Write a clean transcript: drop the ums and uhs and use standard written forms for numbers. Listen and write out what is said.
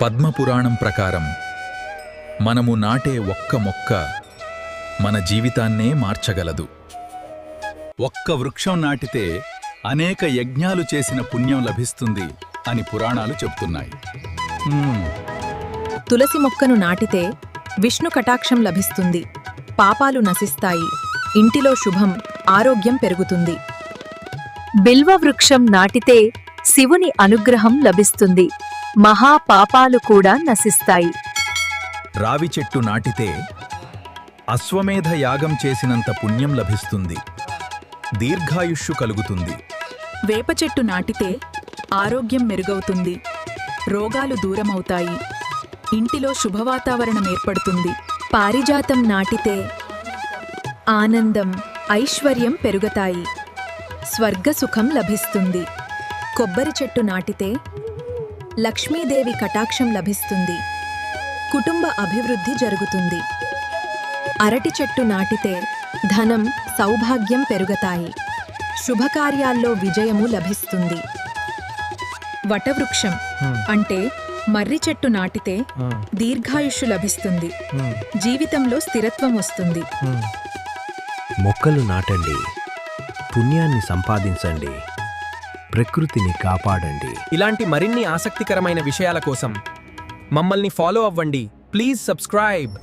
పద్మపురాణం ప్రకారం మనము నాటే ఒక్క మొక్క మన జీవితాన్నే మార్చగలదు. ఒక్క వృక్షం నాటితే అనేక యజ్ఞాలు చేసిన పుణ్యం లభిస్తుంది అని పురాణాలు చెప్తున్నాయి. తులసి మొక్కను నాటితే విష్ణు కటాక్షం లభిస్తుంది, పాపాలు నశిస్తాయి, ఇంటిలో శుభం, ఆరోగ్యం పెరుగుతుంది. బిల్వ వృక్షం నాటితే శివుని అనుగ్రహం లభిస్తుంది, మహాపాపాలు కూడా నశిస్తాయి. రావి చెట్టు నాటితే అశ్వమేధ యాగం చేసినంత పుణ్యం లభిస్తుంది, దీర్ఘాయుష్షు కలుగుతుంది. వేప చెట్టు నాటితే ఆరోగ్యం మెరుగవుతుంది, రోగాలు దూరమవుతాయి, ఇంటిలో శుభవాతావరణం ఏర్పడుతుంది. పారిజాతం నాటితే ఆనందం, ఐశ్వర్యం పెరుగుతాయి, స్వర్గసుఖం లభిస్తుంది. కొబ్బరి చెట్టు నాటితే లక్ష్మీదేవి కటాక్షం లభిస్తుంది, కుటుంబ అభివృద్ధి జరుగుతుంది. అరటి చెట్టు నాటితే ధనం, సౌభాగ్యం పెరుగుతాయి, శుభకార్యాల్లో విజయము లభిస్తుంది. వటవృక్షం అంటే మర్రి చెట్టు నాటితే దీర్ఘాయుష్షు లభిస్తుంది, జీవితంలో స్థిరత్వం వస్తుంది. మొక్కలు నాటండి, పుణ్యాన్ని సంపాదించండి, ప్రకృతిని కాపాడండి. ఇలాంటి మరిన్ని ఆసక్తికరమైన విషయాల కోసం మమ్మల్ని ఫాలో అవ్వండి. Please subscribe.